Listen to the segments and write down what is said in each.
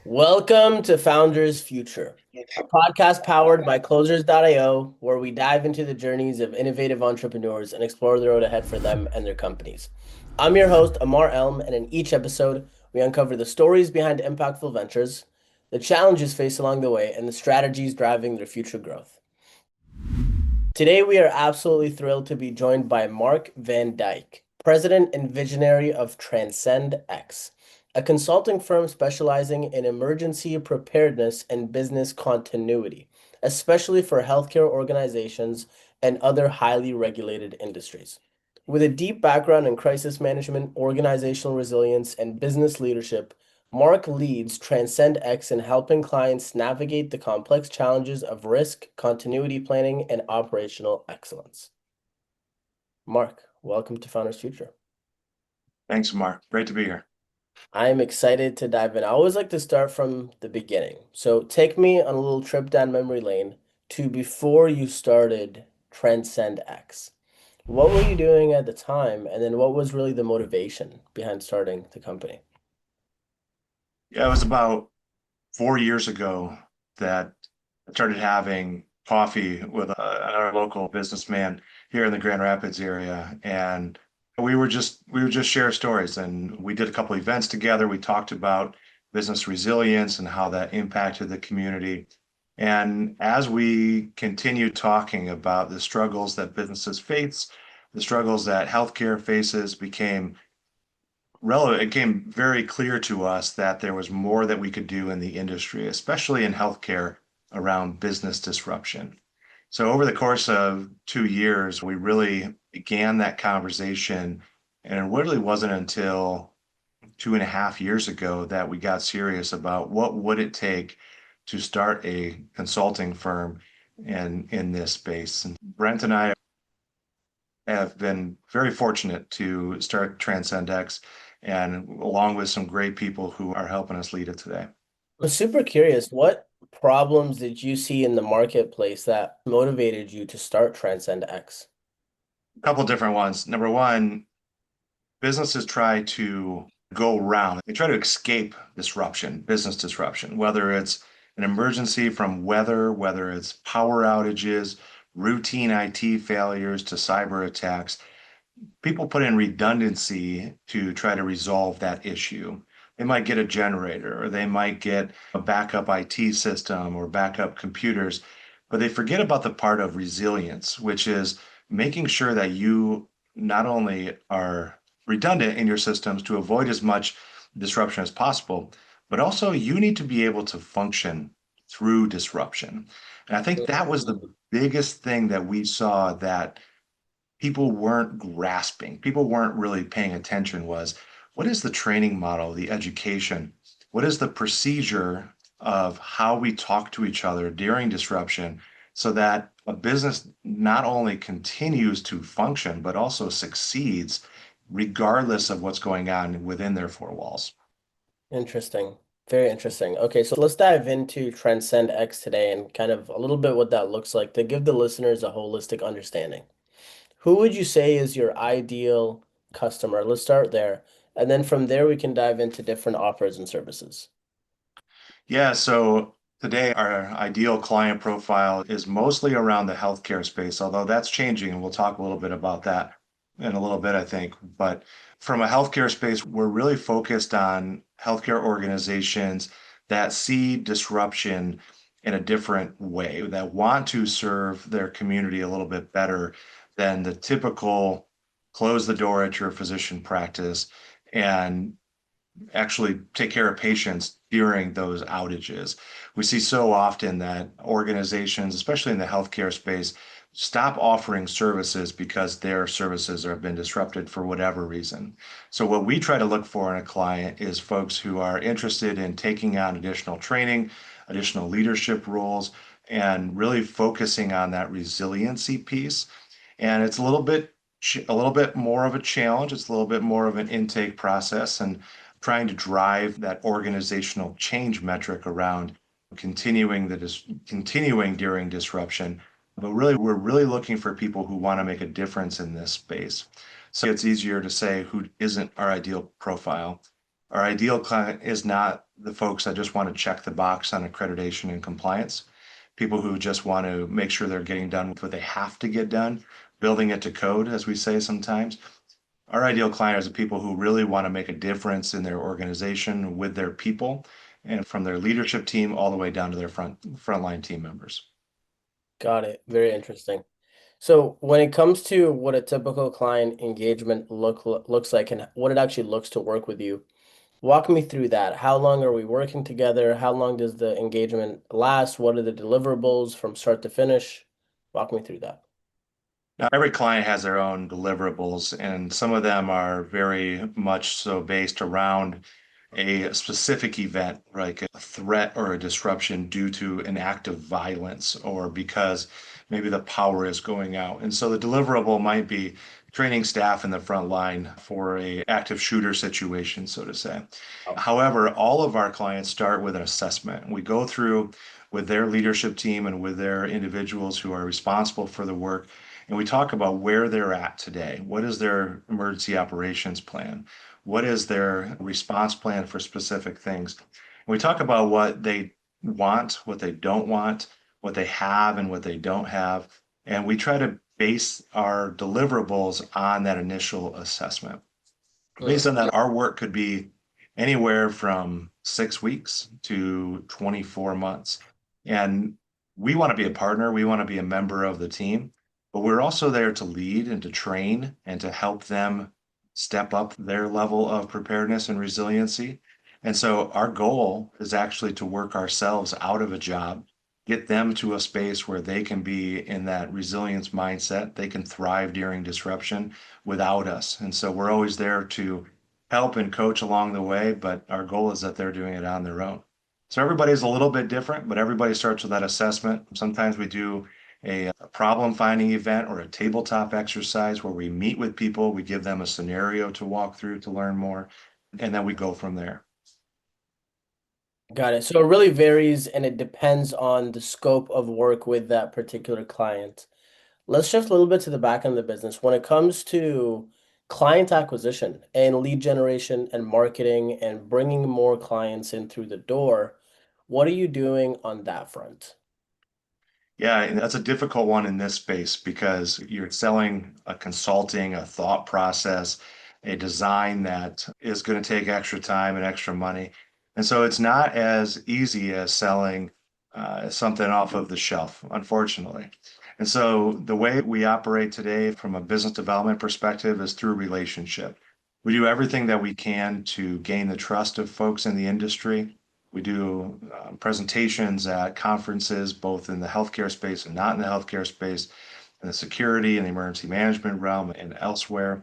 Welcome to Founders Future, a podcast powered by Closers.io, where we dive into the journeys of innovative entrepreneurs and explore the road ahead for them and their companies. I'm your host, Ammar, and in each episode, we uncover the stories behind impactful ventures, the challenges faced along the way, and the strategies driving their future growth. Today, we are absolutely thrilled to be joined by Mark VanDyke, President and Visionary of TranscendX, a consulting firm specializing in emergency preparedness and business continuity, especially for healthcare organizations and other highly regulated industries. With a deep background in crisis management, organizational resilience, and business leadership, Mark leads TranscendX in helping clients navigate the complex challenges of risk, continuity planning, and operational excellence. Mark, welcome to Founders Future. Thanks, Mark. Great to be here. I'm excited to dive in. I always like to start from the beginning. So take me on a little trip down memory lane to before you started TranscendX. What were you doing at the time? And then what was really the motivation behind starting the company? Yeah, it was about 4 years ago that I started having coffee with another local businessman here in the Grand Rapids area, and we would just share stories. And we did a couple events together. We talked about business resilience and how that impacted the community. And as we continued talking about the struggles that businesses face, the struggles that healthcare faces, it became very clear to us that there was more that we could do in the industry, especially in healthcare, around business disruption. So over the course of 2 years, we really began that conversation. And it really wasn't until 2.5 years ago that we got serious about what would it take to start a consulting firm in this space. And Brent and I have been very fortunate to start TranscendX, and along with some great people who are helping us lead it today. I'm super curious, what problems did you see in the marketplace that motivated you to start TranscendX? A couple different ones. Number one, businesses try to go around, they try to escape disruption, business disruption, whether it's an emergency from weather, whether it's power outages, routine IT failures to cyber attacks. People put in redundancy to try to resolve that issue. They might get a generator, or they might get a backup IT system or backup computers, but they forget about the part of resilience, which is making sure that you not only are redundant in your systems to avoid as much disruption as possible, but also you need to be able to function through disruption. And I think that was the biggest thing that we saw that people weren't grasping, people weren't really paying attention was what is the training model, the education? What is the procedure of how we talk to each other during disruption so that a business not only continues to function, but also succeeds regardless of what's going on within their four walls? Interesting. Very interesting. Okay, so let's dive into TranscendX today and kind of a little bit what that looks like to give the listeners a holistic understanding. Who would you say is your ideal customer? Let's start there. And then from there, we can dive into different offers and services. Yeah, so today our ideal client profile is mostly around the healthcare space, although that's changing, and we'll talk a little bit about that in a little bit, I think. But from a healthcare space, we're really focused on healthcare organizations that see disruption in a different way, that want to serve their community a little bit better than the typical close the door at your physician practice and actually take care of patients during those outages. We see so often that organizations, especially in the healthcare space, stop offering services because their services have been disrupted for whatever reason. So what we try to look for in a client is folks who are interested in taking on additional training, additional leadership roles, and really focusing on that resiliency piece. And it's a little bit more of a challenge. It's a little bit more of an intake process, and trying to drive that organizational change metric around continuing during disruption. But really, we're really looking for people who want to make a difference in this space. So it's easier to say who isn't our ideal profile. Our ideal client is not the folks that just want to check the box on accreditation and compliance, people who just want to make sure they're getting done with what they have to get done, building it to code, as we say sometimes. Our ideal client is the people who really want to make a difference in their organization with their people and from their leadership team all the way down to their frontline team members. Got it. Very interesting. So when it comes to what a typical client engagement looks like and what it actually looks to work with you, walk me through that. How long are we working together? How long does the engagement last? What are the deliverables from start to finish? Walk me through that. Now, every client has their own deliverables, and some of them are very much so based around a specific event, like a threat or a disruption due to an act of violence or because maybe the power is going out. And so the deliverable might be training staff in the front line for a active shooter situation, so to say. Oh, However, all of our clients start with an assessment. We go through with their leadership team and with their individuals who are responsible for the work, and we talk about where they're at today. What is their emergency operations plan? What is their response plan for specific things? And we talk about what they want, what they don't want, what they have, and what they don't have. And we try to base our deliverables on that initial assessment. Based mm, on that, our work could be anywhere from 6 weeks to 24 months. And we want to be a partner, we want to be a member of the team, but we're also there to lead and to train and to help them step up their level of preparedness and resiliency. And so our goal is actually to work ourselves out of a job, get them to a space where they can be in that resilience mindset, they can thrive during disruption without us. And so we're always there to help and coach along the way, but our goal is that they're doing it on their own. So everybody's a little bit different, but everybody starts with that assessment. Sometimes we do a problem finding event or a tabletop exercise where we meet with people, we give them a scenario to walk through to learn more, and then we go from there. got it. So it really varies and it depends on the scope of work with that particular client. Let's shift a little bit to the back end of the business. When it comes to client acquisition and lead generation and marketing and bringing more clients in through the door, what are you doing on that front? Yeah, and that's a difficult one in this space because you're selling a consulting, a thought process, a design that is going to take extra time and extra money. And so it's not as easy as selling something off of the shelf, unfortunately. And so the way we operate today from a business development perspective is through relationship. We do everything that we can to gain the trust of folks in the industry. We do presentations at conferences, both in the healthcare space and not in the healthcare space, in the security and the emergency management realm and elsewhere.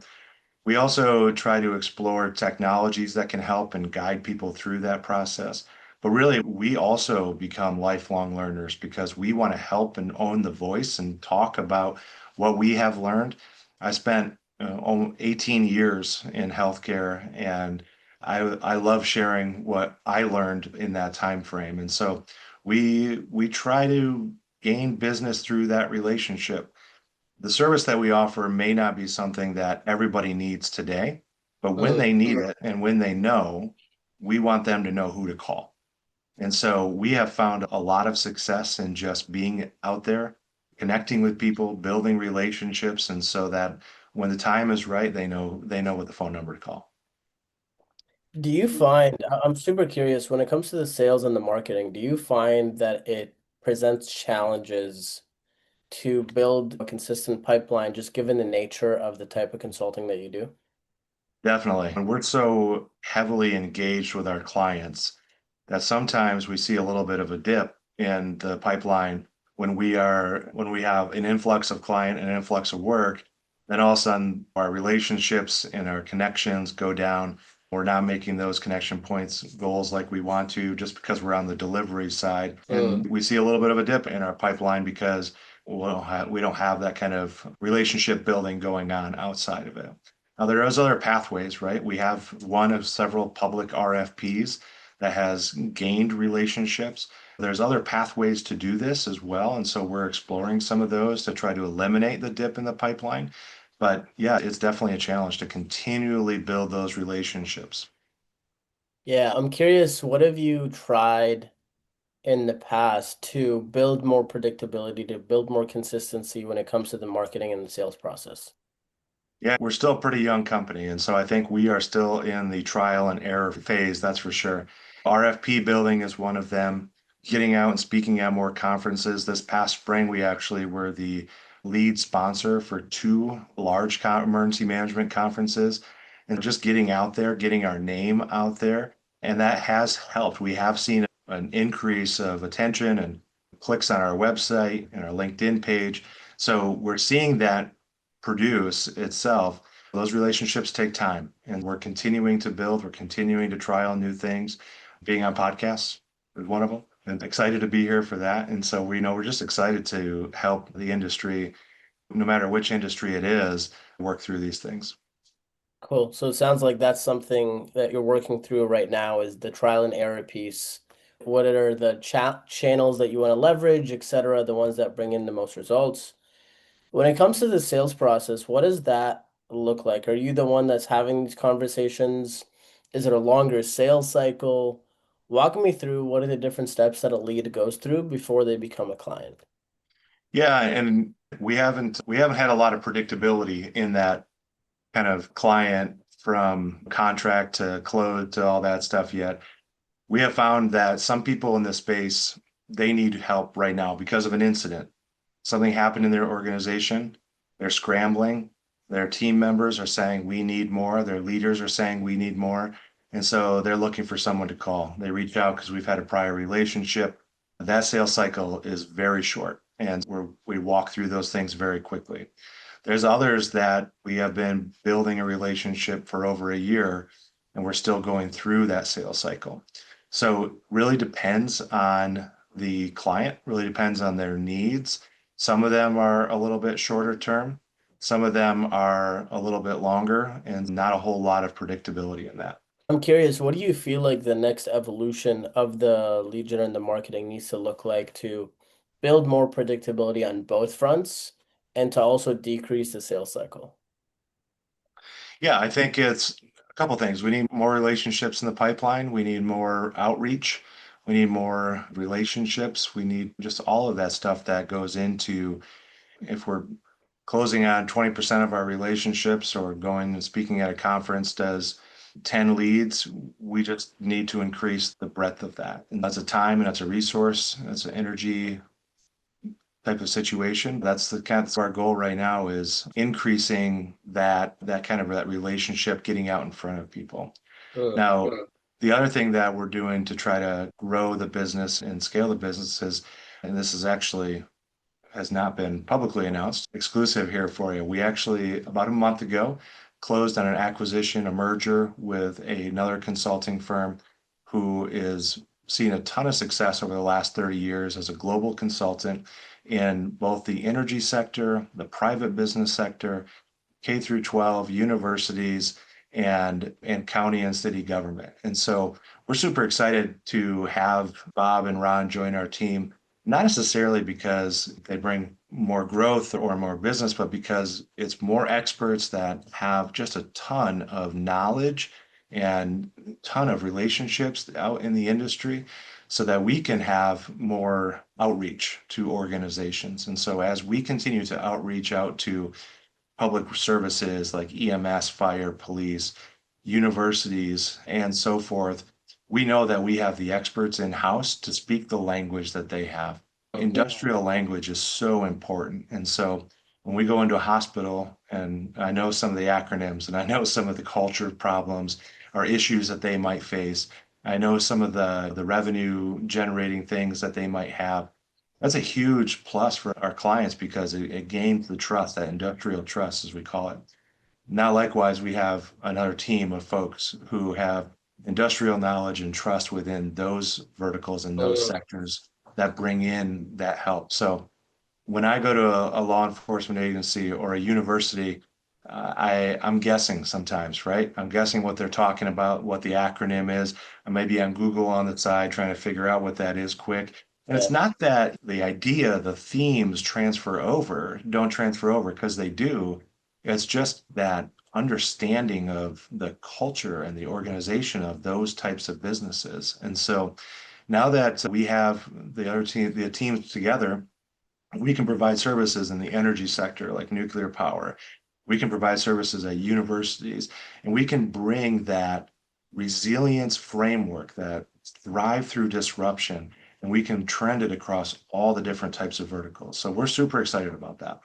We also try to explore technologies that can help and guide people through that process. But really, we also become lifelong learners because we want to help and own the voice and talk about what we have learned. I spent 18 years in healthcare, and I love sharing what I learned in that time frame. And so we try to gain business through that relationship. The service that we offer may not be something that everybody needs today, but when Mm. they need it and when they know, we want them to know who to call. And so we have found a lot of success in just being out there, connecting with people, building relationships, and so that when the time is right, they know what the phone number to call. Do you find, I'm super curious, when it comes to the sales and the marketing, do you find that it presents challenges to build a consistent pipeline, just given the nature of the type of consulting that you do? Definitely. And we're so heavily engaged with our clients that sometimes we see a little bit of a dip in the pipeline when we have an influx of client and an influx of work, then all of a sudden our relationships and our connections go down. We're not making those connection points goals like we want to just because we're on the delivery side. Mm. And we see a little bit of a dip in our pipeline because we don't have that kind of relationship building going on outside of it. Now, there is other pathways, right? We have one of several public RFPs that has gained relationships. There's other pathways to do this as well. And so we're exploring some of those to try to eliminate the dip in the pipeline. But yeah, it's definitely a challenge to continually build those relationships. Yeah, I'm curious, what have you tried in the past to build more predictability, to build more consistency when it comes to the marketing and the sales process? Yeah, we're still a pretty young company. And so I think we are still in the trial and error phase, that's for sure. RFP building is one of them. Getting out and speaking at more conferences. This past spring, we actually were the lead sponsor for two large emergency management conferences and just getting out there, getting our name out there. And that has helped. We have seen an increase of attention and clicks on our website and our LinkedIn page. So we're seeing that produce itself. Those relationships take time, and we're continuing to build. We're continuing to try on new things. Being on podcasts is one of them, and excited to be here for that. And so we know we're just excited to help the industry, no matter which industry it is, work through these things. Cool. So it sounds like that's something that you're working through right now is the trial and error piece. What are the channels that you want to leverage, et cetera, the ones that bring in the most results? When it comes to the sales process, what does that look like? Are you the one that's having these conversations? Is it a longer sales cycle? Walk me through what are the different steps that a lead goes through before they become a client. Yeah, and we haven't had a lot of predictability in that kind of client from contract to close to all that stuff yet. We have found that some people in this space, they need help right now because of an incident. Something happened in their organization. They're scrambling. Their team members are saying, we need more. Their leaders are saying, we need more. And so they're looking for someone to call. They reach out because we've had a prior relationship. That sales cycle is very short, and we walk through those things very quickly. There's others that we have been building a relationship for over a year, and we're still going through that sales cycle. So really depends on the client, really depends on their needs. Some of them are a little bit shorter term. Some of them are a little bit longer and not a whole lot of predictability in that. I'm curious, what do you feel like the next evolution of the lead gen and the marketing needs to look like to build more predictability on both fronts and to also decrease the sales cycle? Yeah, I think it's a couple things. We need more relationships in the pipeline. We need more outreach. We need more relationships. We need just all of that stuff that goes into if we're closing on 20% of our relationships or going and speaking at a conference does 10 leads, we just need to increase the breadth of that. And that's a time and that's a resource, that's an energy type of situation. That's the kind of our goal right now is increasing that kind of that relationship, getting out in front of people. Now, the other thing that we're doing to try to grow the business and scale the business is, and this is actually has not been publicly announced, exclusive here for you. We actually, about a month ago, closed on an acquisition, a merger with another consulting firm who is seen a ton of success over the last 30 years as a global consultant in both the energy sector, the private business sector, K through 12, universities, and county and city government. And so we're super excited to have Bob and Ron join our team, not necessarily because they bring more growth or more business, but because it's more experts that have just a ton of knowledge and ton of relationships out in the industry so that we can have more outreach to organizations. And so as we continue to outreach out to public services like EMS, fire, police, universities, and so forth, we know that we have the experts in house to speak the language that they have. Industrial language is so important. And so when we go into a hospital, and I know some of the acronyms and I know some of the culture problems or issues that they might face, I know some of the revenue generating things that they might have. That's a huge plus for our clients because it gains the trust, that industrial trust, as we call it. Now, likewise, we have another team of folks who have industrial knowledge and trust within those verticals and those sectors that bring in that help. So when I go to a law enforcement agency or a university, I'm guessing sometimes, right? I'm guessing what they're talking about, what the acronym is. I may be on Google on the side trying to figure out what that is quick. And Yeah. it's not that the idea, the themes don't transfer over because they do. It's just that understanding of the culture and the organization of those types of businesses. And so now that we have the teams together, we can provide services in the energy sector like nuclear power. We can provide services at universities, and we can bring that resilience framework that thrive through disruption, and we can trend it across all the different types of verticals. So we're super excited about that.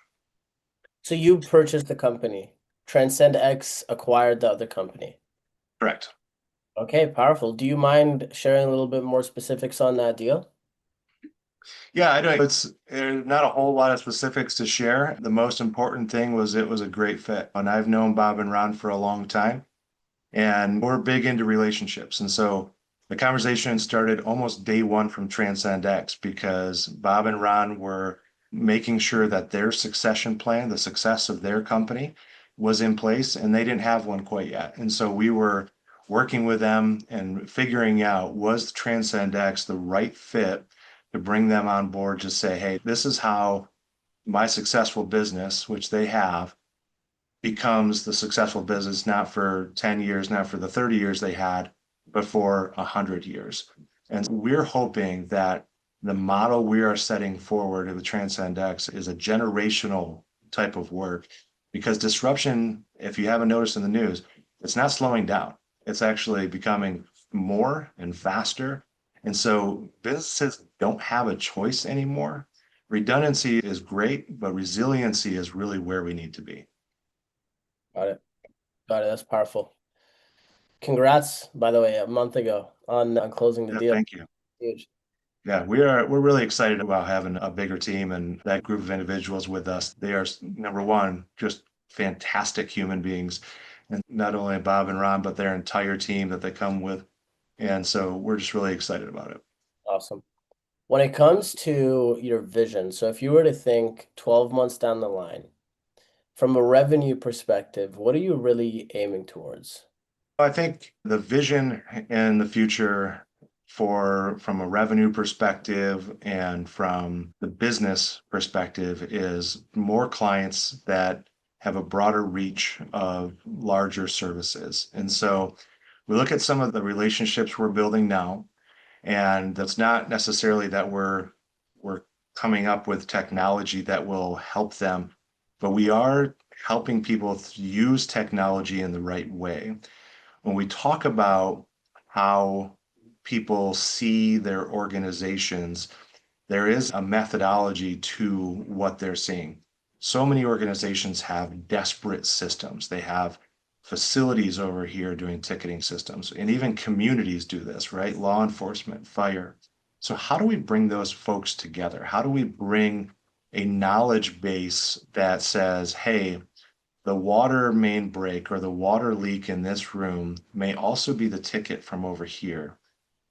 So you purchased the company. TranscendX acquired the other company. Correct. Okay, powerful. Do you mind sharing a little bit more specifics on that deal? Yeah, I know it's not a whole lot of specifics to share. The most important thing was it was a great fit. And I've known Bob and Ron for a long time, and we're big into relationships. And so the conversation started almost day one from TranscendX because Bob and Ron were making sure that their succession plan, the success of their company, was in place, and they didn't have one quite yet. And so we were working with them and figuring out, was TranscendX the right fit to bring them on board to say, hey, this is how my successful business, which they have, becomes the successful business, not for 10 years, not for the 30 years they had, but for 100 years. And we're hoping that the model we are setting forward with TranscendX is a generational type of work, because disruption, if you haven't noticed in the news, it's not slowing down. It's actually becoming more and faster. And so businesses don't have a choice anymore. Redundancy is great, but resiliency is really where we need to be. Got it. Got it. That's powerful. Congrats, by the way, a month ago on closing the Yeah, deal. thank you. Huge. Yeah, we're really excited about having a bigger team and that group of individuals with us. They are, number one, just fantastic human beings. And not only Bob and Ron, but their entire team that they come with. And so we're just really excited about it. Awesome. When it comes to your vision, so if you were to think 12 months down the line, from a revenue perspective, what are you really aiming towards? I think the vision in the future from a revenue perspective and from the business perspective is more clients that have a broader reach of larger services. And so we look at some of the relationships we're building now, and that's not necessarily that we're coming up with technology that will help them, but we are helping people use technology in the right way. When we talk about how people see their organizations, there is a methodology to what they're seeing. So many organizations have desperate systems. They have facilities over here doing ticketing systems, and even communities do this, right? Law enforcement, fire. So, how do we bring those folks together? How do we bring a knowledge base that says, hey, the water main break or the water leak in this room may also be the ticket from over here.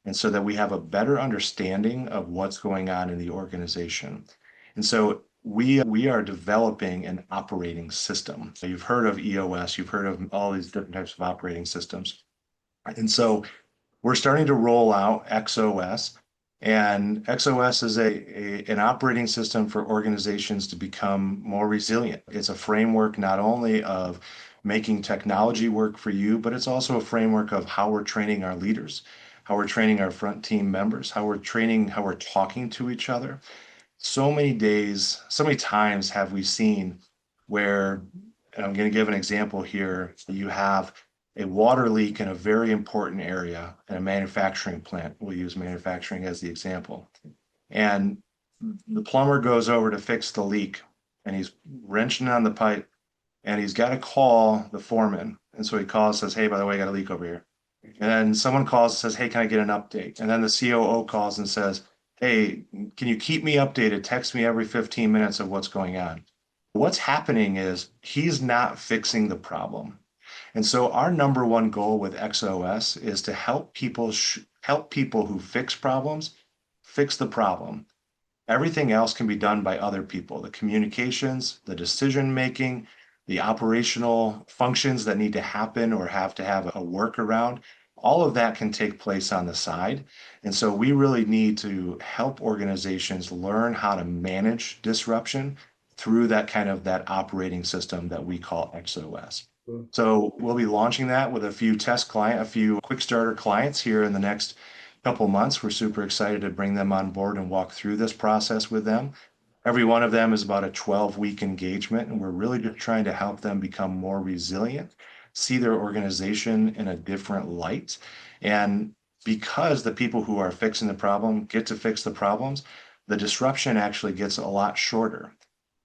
And so that we have a better understanding of what's going on in the organization. And so we are developing an operating system. So you've heard of EOS, you've heard of all these different types of operating systems. And so we're starting to roll out XOS, and XOS is an operating system for organizations to become more resilient. It's a framework not only of making technology work for you, but it's also a framework of how we're training our leaders, how we're training our front team members, how we're talking to each other. So many days, so many times have we seen where, and I'm going to give an example here, you have a water leak in a very important area in a manufacturing plant. We'll use manufacturing as the example. And the plumber goes over to fix the leak, and he's wrenching on the pipe, and he's got to call the foreman. And so he calls, says, hey, by the way, I got a leak over here. And then someone calls and says, hey, can I get an update? And then the COO calls and says, hey, can you keep me updated? Text me every 15 minutes of what's going on. What's happening is he's not fixing the problem. And so our number one goal with XOS is to help people who fix problems fix the problem. Everything else can be done by other people. The communications, the decision making, the operational functions that need to happen or have to have a workaround, all of that can take place on the side. And so we really need to help organizations learn how to manage disruption through that operating system that we call XOS. Mm. So we'll be launching that with a few quick starter clients here in the next couple months. We're super excited to bring them on board and walk through this process with them. Every one of them is about a 12-week engagement, and we're really just trying to help them become more resilient, see their organization in a different light. And because the people who are fixing the problem get to fix the problems, the disruption actually gets a lot shorter.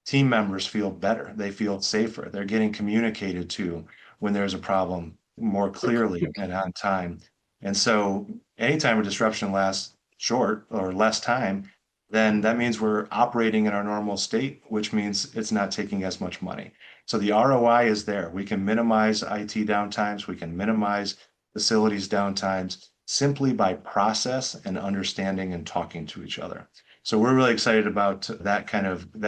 Team members feel better. They feel safer. They're getting communicated to when there's a problem more clearly and on time. And so anytime a disruption lasts short or less time, then that means we're operating in our normal state, which means it's not taking as much money. So the ROI is there. We can minimize IT downtimes. We can minimize facilities downtimes simply by process and understanding and talking to each other. So we're really excited about that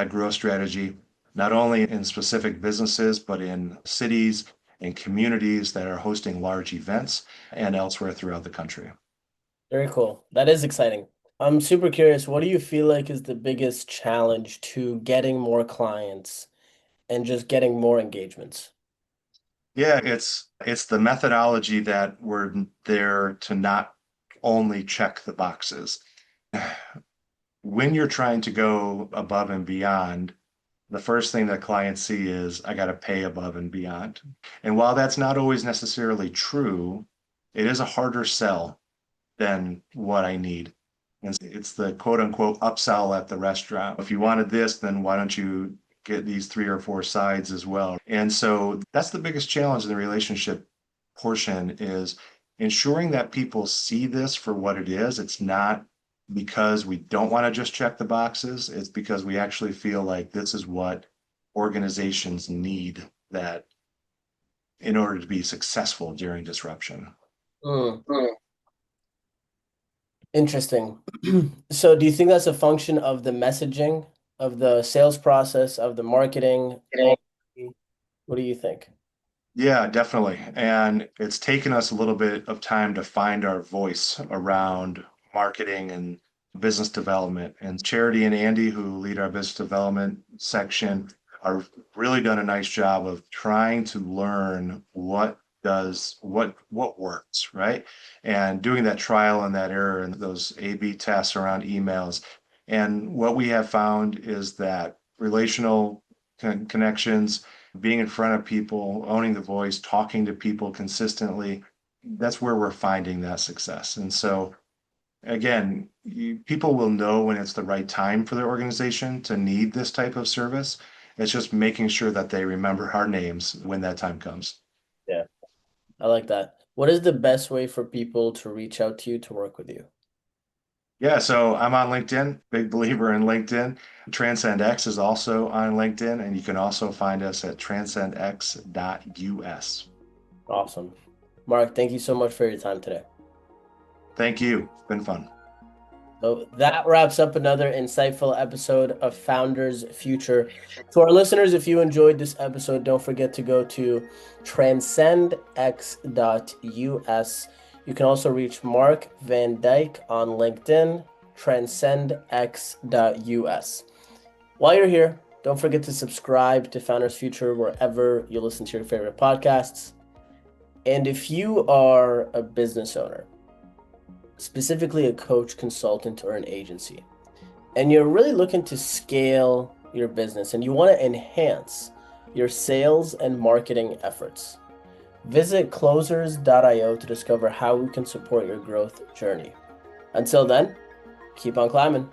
growth strategy, not only in specific businesses, but in cities and communities that are hosting large events and elsewhere throughout the country. Very cool. That is exciting. I'm super curious. What do you feel like is the biggest challenge to getting more clients and just getting more engagements? Yeah, it's the methodology that we're there to not only check the boxes. When you're trying to go above and beyond, the first thing that clients see is I got to pay above and beyond. And while that's not always necessarily true, it is a harder sell than what I need. And it's the quote unquote upsell at the restaurant. If you wanted this, then why don't you get these 3 or 4 sides as well? And so that's the biggest challenge in the relationship portion is ensuring that people see this for what it is. It's not because we don't want to just check the boxes. It's because we actually feel like this is what organizations need that in order to be successful during disruption. Mm, interesting. So do you think that's a function of the messaging, of the sales process, of the marketing? What do you think? Yeah, definitely. And it's taken us a little bit of time to find our voice around marketing and business development. And Charity and Andy, who lead our business development section, are really done a nice job of trying to learn what works, right? And doing that trial and that error and those A/B tests around emails. And what we have found is that relational connections, being in front of people, owning the voice, talking to people consistently, that's where we're finding that success. And so, again, people will know when it's the right time for their organization to need this type of service. It's just making sure that they remember our names when that time comes. Yeah, I like that. What is the best way for people to reach out to you to work with you? Yeah, so I'm on LinkedIn, big believer in LinkedIn. TranscendX is also on LinkedIn, and you can also find us at transcendx.us. Awesome. Mark, thank you so much for your time today. Thank you. It's been fun. So that wraps up another insightful episode of Founders Future. To our listeners, if you enjoyed this episode, don't forget to go to transcendx.us. You can also reach Mark VanDyke on LinkedIn, transcendx.us. While you're here, don't forget to subscribe to Founders Future wherever you listen to your favorite podcasts. And if you are a business owner, specifically a coach, consultant, or an agency, and you're really looking to scale your business and you want to enhance your sales and marketing efforts, visit closers.io to discover how we can support your growth journey. Until then, keep on climbing.